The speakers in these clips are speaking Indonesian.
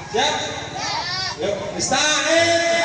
Siap? Yuk, Mustahil.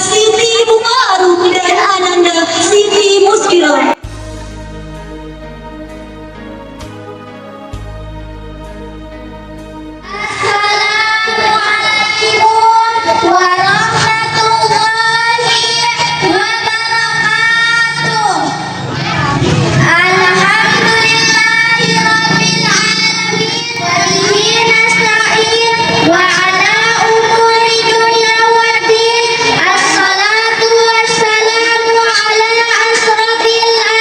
Siti Mukarrum dan Ananda Siti Muskilo. Assalatu wassalamu ala asrafil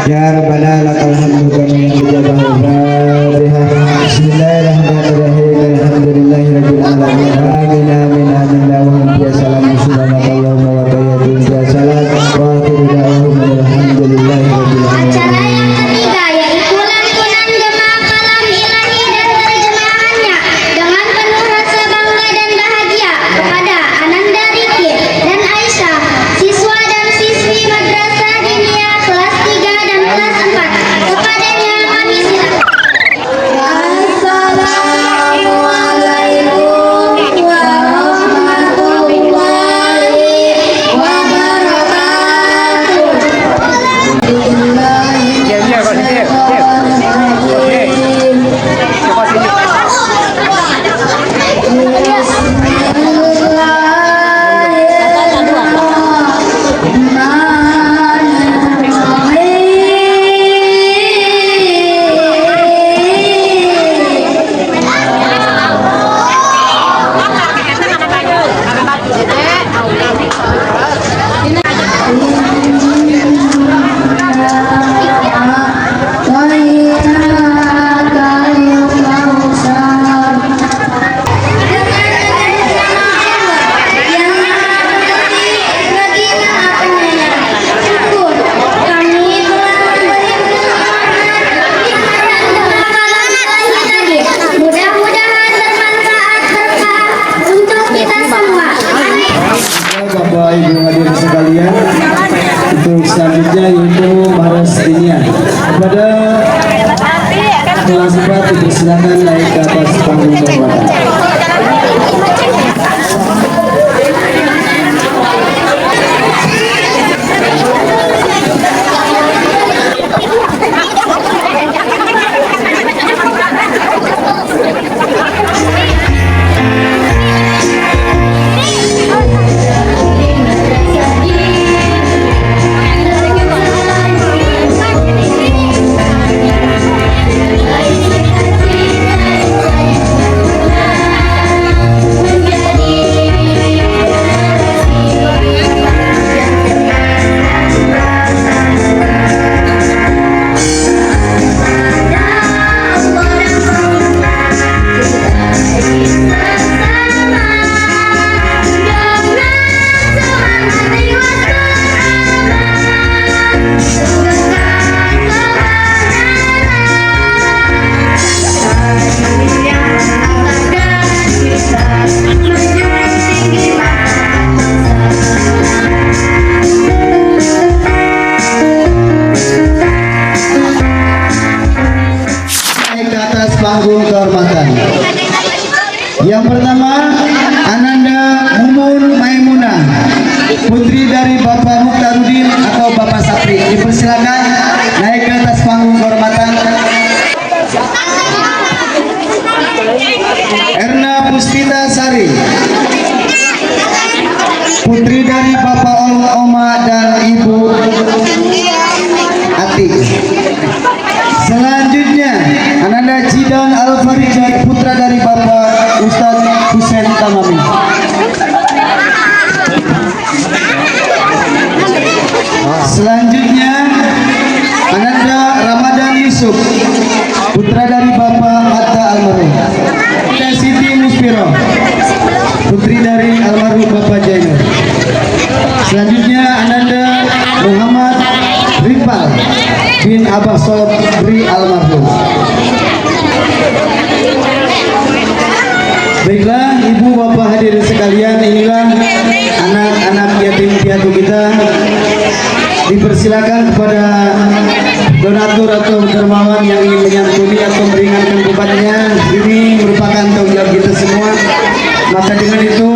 ya rabbana lakal hamdu kama yanbaghi bismillahirrahmanirrahim alhamdulillahirabbil alamin amin amin amin wa biasalam subhanakallahumma wa bihamdika salam wa akhiru da'wana alhamdulillahirabbil alamin. Acara yang ketiga yaitu lantunan Gema Kalam Ilahi dan terjemahannya dengan penuh rasa bangga dan bahagia kepada Ananda Riki dan Aisyah, siswa dan siswi Madrasah Diniyah kelas 3 dan kelas 4. Kepadanya kami silakan. Assalamualaikum warahmatullahi mudah-mudahan bermanfaat berkah untuk kita semua. Bapak Ibu hadirin sekalian, untuk selanjutnya yaitu Maras Diniyah. Kepada kelas 4 dipersilakan naik ke atas panggung kehormatan. Panggung kehormatan. Yang pertama, Ananda Mumun Maimunah, putri dari Bapak Mukhtarudin atau Bapak Sapri. Dipersilakan naik ke atas panggung kehormatan. Erna Puspita Sari, putri dari Bapak Oma dan Ibu Ati. Selanjutnya, Ananda Jidan Al-Farijat, putra dari Bapak Ustadz Husain Tamami. Selanjutnya, Ananda Ramadan Yusuf, putra dari Bapak Hatta Almarhum. Siti Muspiro, putri dari almarhum Bapak Jainur. Selanjutnya, Ananda Muhammad Rifal bin Abah Sobri almarhum. Baiklah, ibu bapak hadirin sekalian, inilah anak-anak yatim piatu kita. Dipersilakan kepada donatur atau dermawan yang ingin menyantuni atau meringankan bebannya. Ini merupakan tanggung jawab kita semua. Maka dengan itu,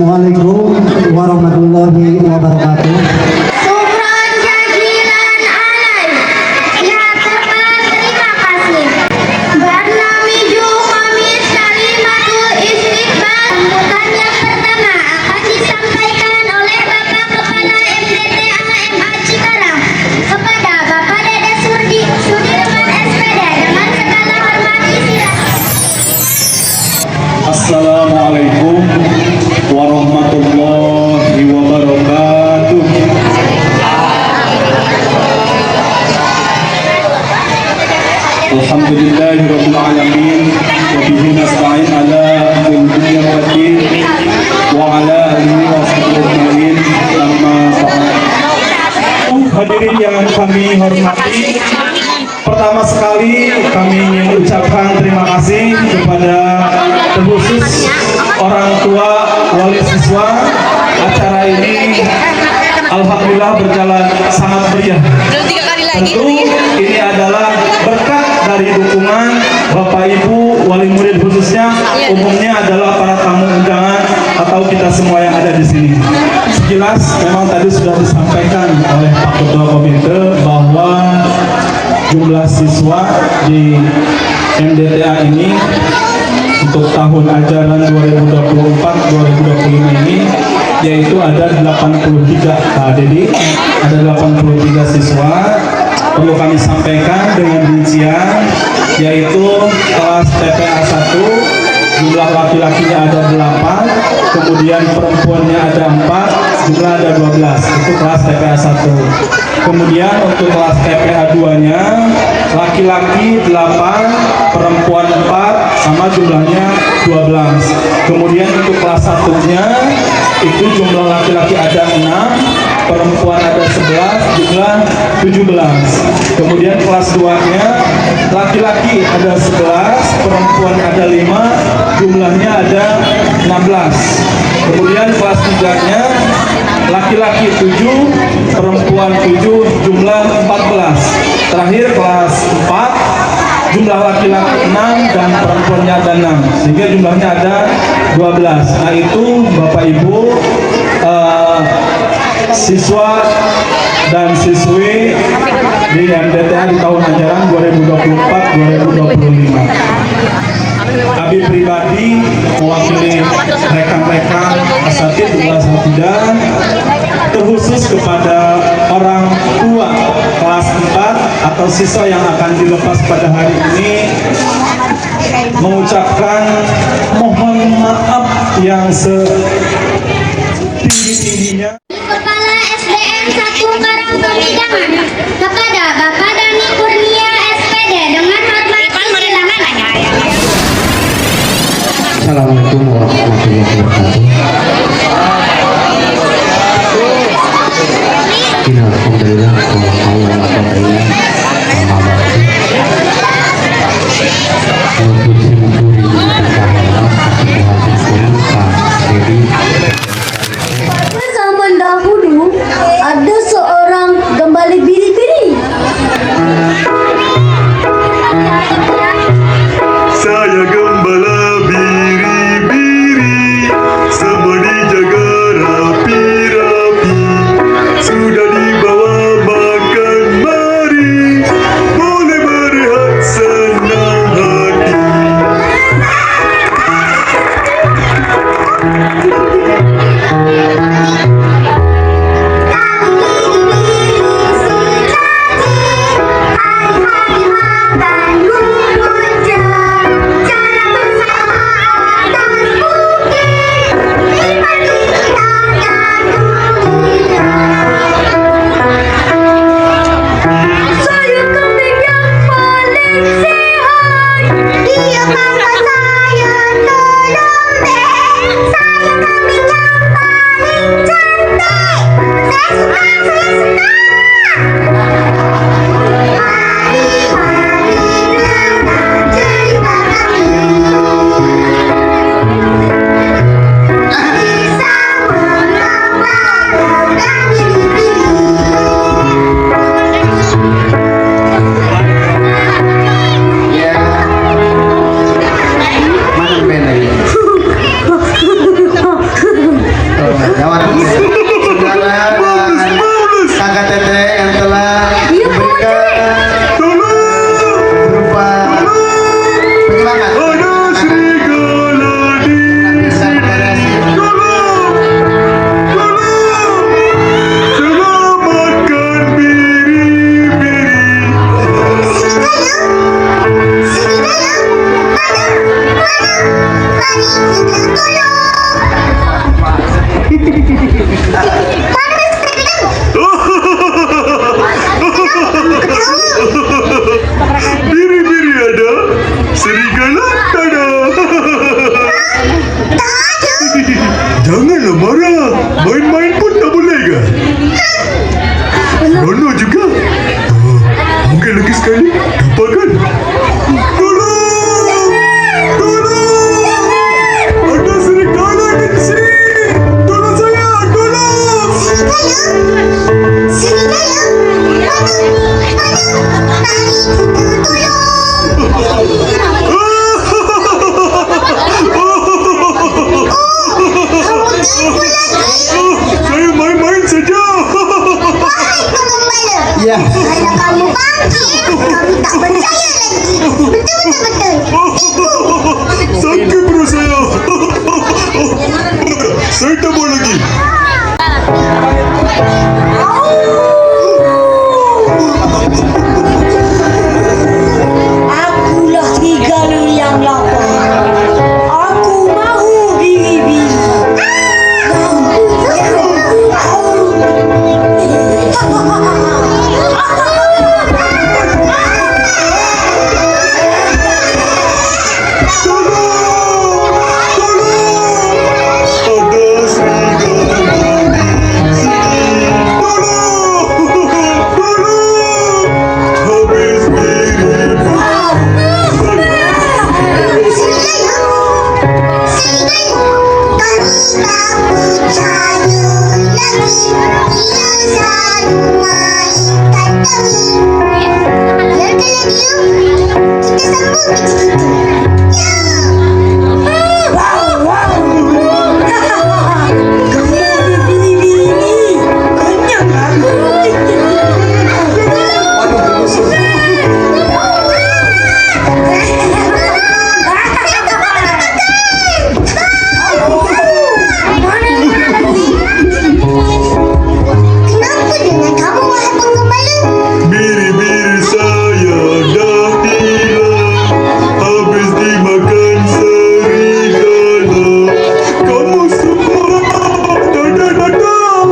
Assalamualaikum warahmatullahi wabarakatuh. Syukran jazilan alaih. Ya Tuhan, terima kasih. Barnamiju Khamis Kalimatul Istiqbal. Sambutan yang pertama akan disampaikan oleh Bapak Kepala MDTA MA Cikarang kepada Bapak Dede Sudirman SPD dengan segala hormat silakan. Assalamualaikum warahmatullahi wabarakatuh. Alhamdulillahirabbil alamin wa bihi nasta'in ala umuri waddin wa ala alihi wa sahbihi amma ba'd. Hadirin yang kami hormati, pertama sekali kami ingin ucapkan terima kasih kepada terkhusus orang tua wali siswa. Acara ini alhamdulillah berjalan sangat meriah. Tentu ini adalah berkat dari dukungan Bapak Ibu wali murid, khususnya umumnya adalah para tamu undangan atau kita semua yang ada di sini. Sekilas memang tadi sudah disampaikan oleh Pak Ketua Komite bahwa jumlah siswa di MDTA ini untuk tahun ajaran 2024-2025 ini yaitu ada 83. Jadi ada 83 siswa. Perlu kami sampaikan dengan rincian, yaitu kelas TPA 1 jumlah laki-lakinya ada 8, kemudian perempuannya ada 4, jumlah ada 12. Itu kelas TPA 1. Kemudian untuk kelas TPA 2-nya laki-laki 8, perempuan 4, sama jumlahnya 12. Kemudian untuk kelas 1-nya itu jumlah laki-laki ada 6, perempuan ada 11, jumlah 17. Kemudian kelas 2-nya laki-laki ada 11, perempuan ada 5, jumlahnya ada 16. Kemudian kelas 3-nya laki-laki 7, perempuan 7, jumlah 14. Terakhir kelas 4, jumlah laki-laki 6 dan perempuannya ada 6, sehingga jumlahnya ada 12. Nah itu Bapak Ibu siswa dan siswi di MDTA di tahun ajaran 2024-2025. Kami pribadi mewakili rekan-rekan asatid dan terkhusus kepada orang tua kelas 4 atau siswa yang akan dilepas pada hari ini, mengucapkan mohon maaf yang setinggi-tingginya. Kepala SDN 1 Karangpemijangan kepada Bapak Dani Kurnia SPD dengan hormat silakan. Assalamualaikum warahmatullahi wabarakatuh. Alhamdulillah Zaman dahulu ada seorang gembala biri-biri. Sakit perut saya. Saya tak mau lagi. Akulah serigala yang lapar. Aku mahu biri-biri. Biri-biri saya dah hilang, habis dimakan serigala. Kamu semua dadah-dadah.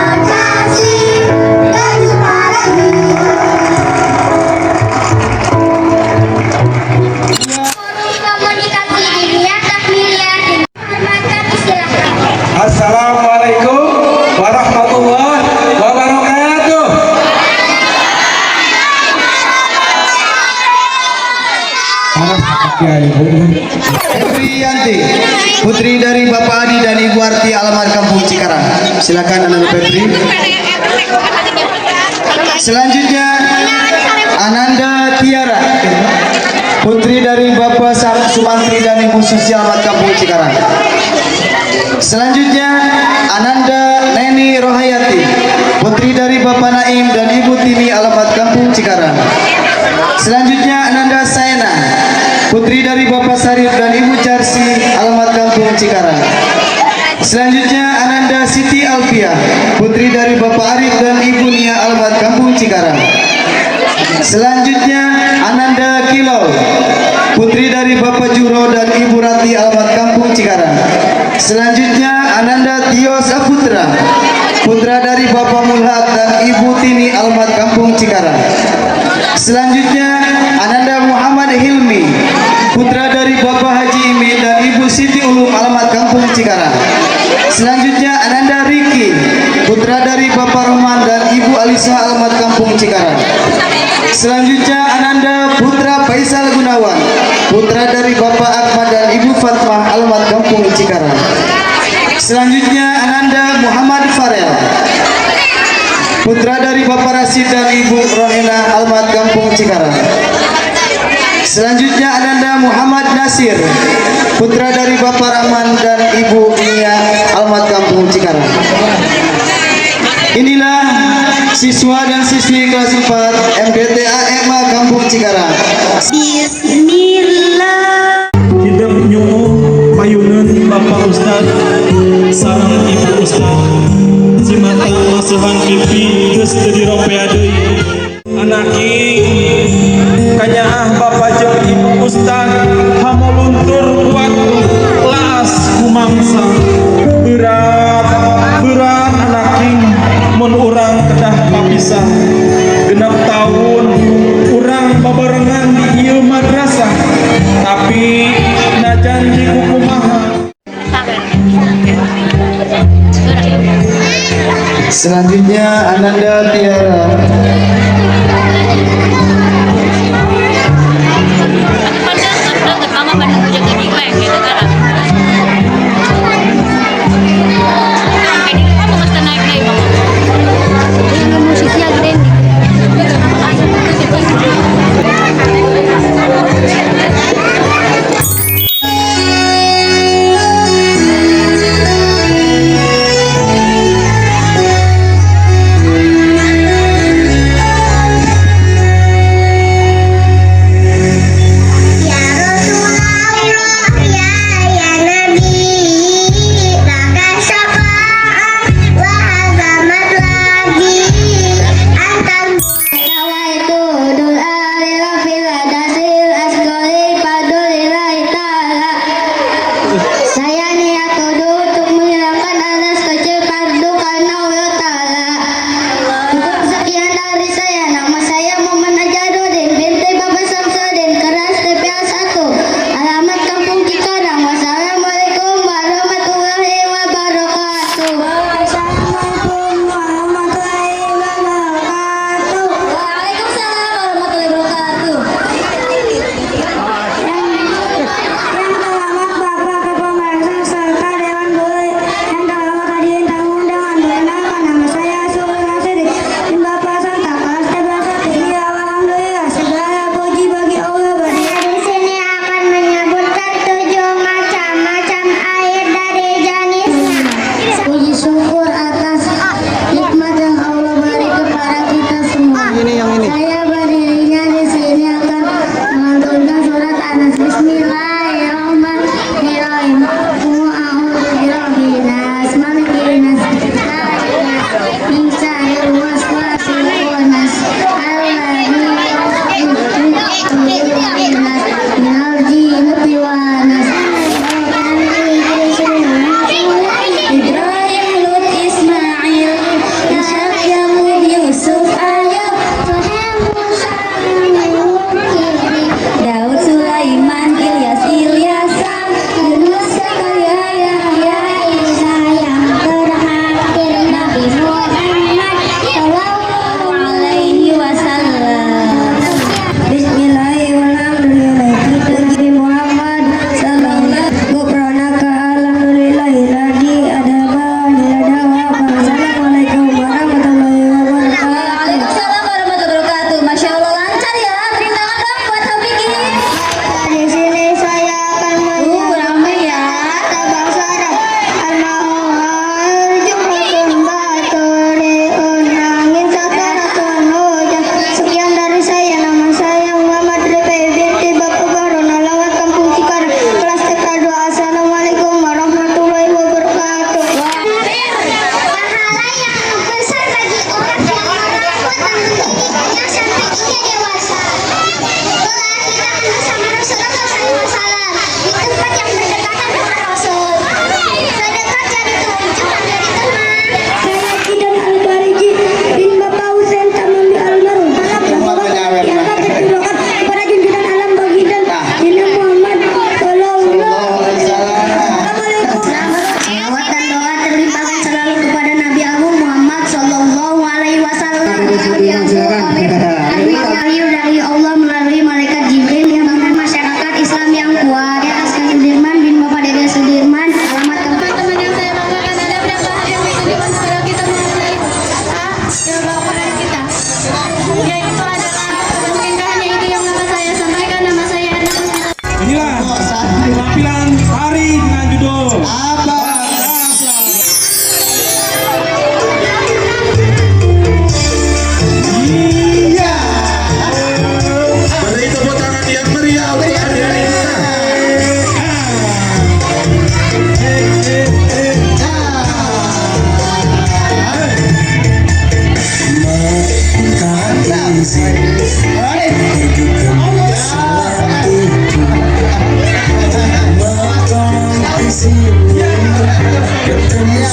Komunikasi dunia takmiliyah dengan kami silakan. Assalamualaikum warahmatullahi wabarakatuh. Febrianti, putri dari Bapak Adi dan Ibu Arti alamat Kampung Cikarang. Silakan Ananda Febri. Selanjutnya Ananda Tiara, putri dari Bapak Sumantri dan Ibu Susi alamat Kampung Cikarang. Selanjutnya Ananda Neni Rohayati, putri dari Bapak Naim dan Ibu Tini alamat Kampung Cikarang. Selanjutnya Ananda Saena, putri dari Bapak Sarif dan Ibu Charsi alamat Kampung Cikarang. Selanjutnya Ananda Siti Alfia, putri dari Bapak Arif dan Ibu Nia alamat Kampung Cikarang. Selanjutnya Ananda Kilau, putri dari Bapak Juro dan Ibu Rati alamat Kampung Cikarang. Selanjutnya Ananda Tio Saputra, putra dari Bapak Mulhak dan Ibu Tini alamat Kampung Cikarang. Selanjutnya Ananda Muhammad Hilmi, putra dari Bapak Haji Imi dan Ibu Siti Ulum alamat Kampung Cikarang. Selanjutnya Ananda Riki, putra dari Bapak Rohman dan Ibu Alisa alamat Kampung Cikarang. Selanjutnya Ananda Putra Faisal Gunawan, putra dari Bapak Ahmad dan Ibu Fatmah alamat Kampung Cikarang. Selanjutnya Ananda Muhammad Farel, putra dari Bapak Rasid dan Ibu Rohena alamat Kampung Cikarang. Selanjutnya Ananda Muhammad Nasir, putra dari Bapak Rahman dan Ibu Nia alamat Kampung Cikarang. Inilah siswa dan siswi kelas 4 MDTA EMA Kampung Cikarang. Bismillah. Kita nyuwun payunan Bapak Ustad sareng Ibu Ustad cimata masuhan pipi geus teu diropea deui. Anaki kanyaah Bapak jeung Ibu Ustad hamuluntur kuat laas kumangsa berat anaki mun urang kedah papisah genep tahun urang babarengan di ieu madrasah tapi najan di kumaha. Selanjutnya Ananda Tiara,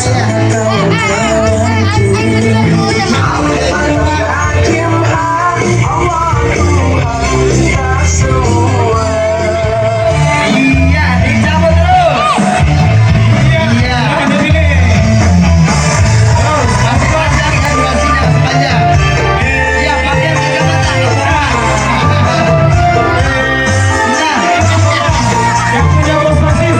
Iya, dicabut terus. Iya. Terus, masih panjang ya durasinya, masih panjang. Iya, pakai yang 3 mata, nggak apa-apa. Nah, Yang punya bos pasif.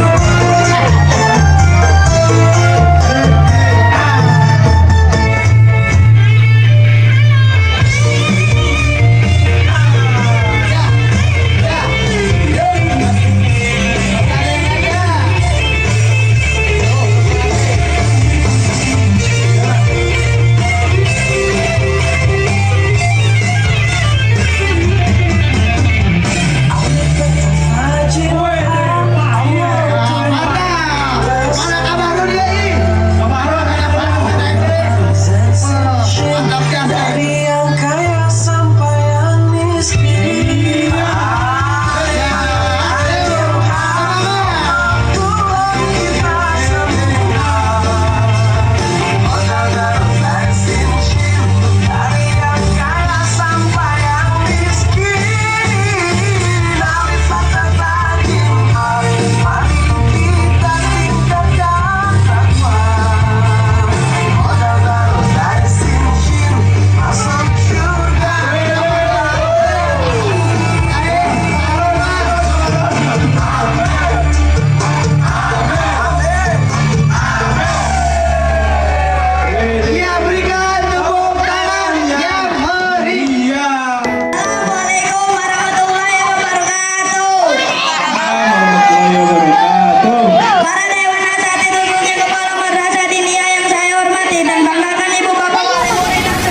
iya, berikan tepuk tangan yang meriah. Assalamualaikum warahmatullahi wabarakatuh. Warahmatullahi wabarakatuh. Para dewan nasihat duduknya kepala madrasah diniyah yang saya hormati dan banggakan ibu bapak wali murid dan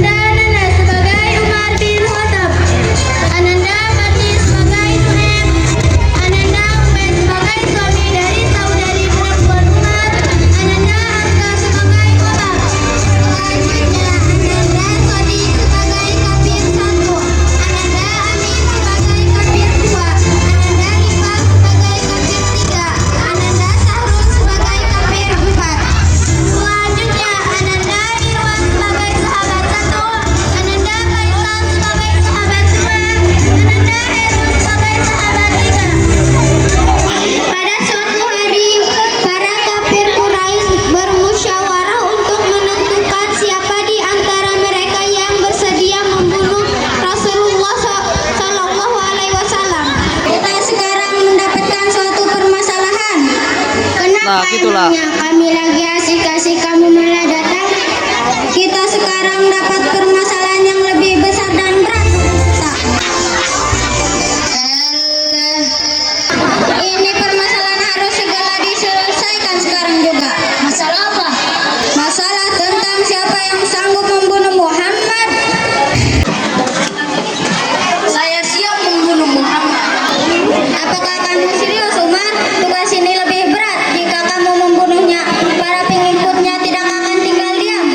Ananda sebagai Umar bin Khattab, Ananda Fatih sebagai Suhaib, Ananda Ubaid sebagai suami dari saudari perempuan Umar, Ananda Haska sebagai Umar, selanjutnya Ananda Sodi sebagai kafir 1, Ananda Amin sebagai kafir 2, Ananda Iqbal sebagai kafir 3, Ananda Sahrul sebagai kafir 4. Selanjutnya Ananda Irwan sebagai sahabat 1, Ananda Faisal sebagai sahabat 2, Ananda Heru sebagai sahabat 3. Pada suatu hari, para kafir Quraisy bermusyawarah untuk menentukan siapa di antara mereka yang bersedia membunuh Rasulullah Shallallahu Alaihi Wasallam. Kita sekarang mendapatkan suatu permasalahan. Kenapa emangnya kami lagi asik-asik kamu malah datang? Kita sekarang dapat permasalahan yang lebih besar dan berat. Ini permasalahan harus segera diselesaikan sekarang juga. Masalah apa? Masalah tentang siapa yang sanggup membunuh Muhammad. Saya siap membunuh Muhammad. Apakah kamu serius, Umar? Tugas ini lebih berat. Jika kamu membunuhnya, para pengikutnya tidak akan tinggal diam.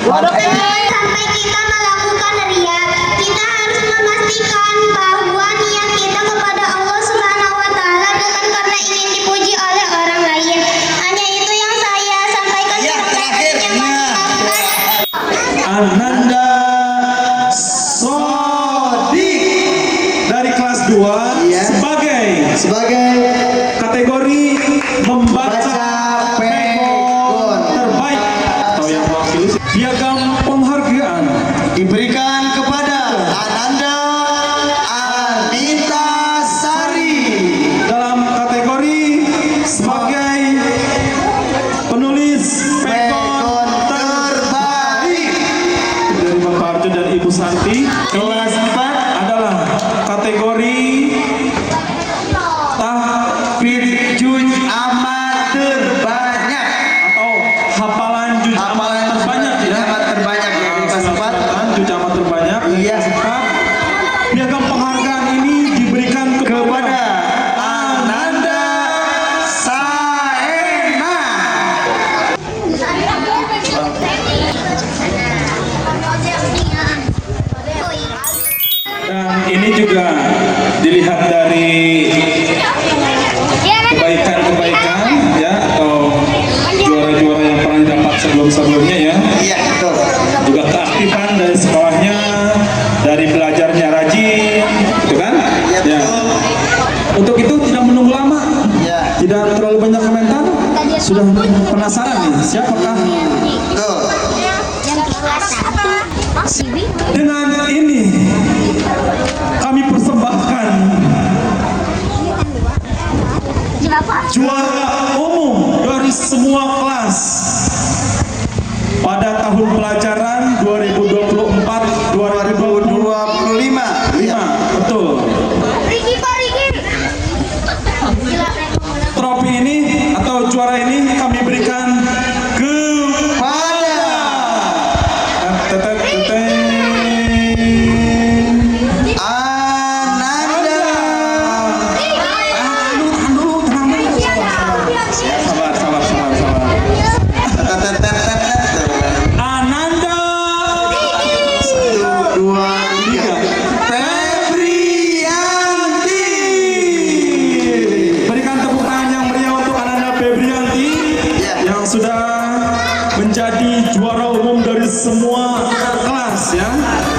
Sampai kita melakukan ria, kita harus memastikan bahwa niat kita kepada Allah Subhanahu wa taala bukan karena ingin dipuji oleh orang lain. Hanya itu yang saya sampaikan. Ya, terakhirnya. Ananda Sodik dari kelas 2 Iya. Sebagai kategori membaca Baca pegon pegon terbaik atau yang mewakili piagam penghargaan diberikan kepada Ananda Anita Sari dalam kategori sebagai penulis pegon terbaik. dari Bapak Arjo dan Ibu Santi. Kelas 4 Adalah kategori tahfidz Juz amat terbanyak. atau hafalan juz amat terbanyak ya. Amat terbanyak ya di kelas 4. Hafalan juz amat terbanyak. Iya. Piagam penghargaan ini diberikan Kepada Ananda Saena. dan ini juga dilihat dari kebaikan-kebaikan ya atau juara-juara yang pernah didapat sebelum-sebelumnya ya. Iya, betul. Juga keaktifan dari sekolahnya, dari belajarnya rajin, gitu kan? Iya, Ya. betul. Untuk itu tidak menunggu lama, Ya. tidak terlalu banyak komentar. Sudah penasaran nih, siapakah? Betul. Dengan ini kami persembahkan juara umum dari semua kelas pada tahun pelajaran 2024-2025. 25. Betul. Trofi ini atau juara ini kami berikan kepada Ananda. Ananda 1, 2, 3. Febrianti. Berikan tepuk tangan yang meriah untuk Ananda Febrianti Ya. yang sudah menjadi juara umum dari semua kelas ya.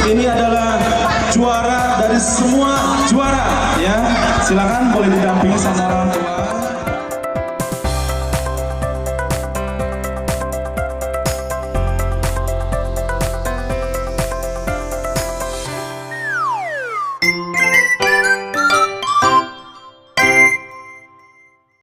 Ini adalah juara dari semua juara ya. Silakan boleh didampingi sama orang tua.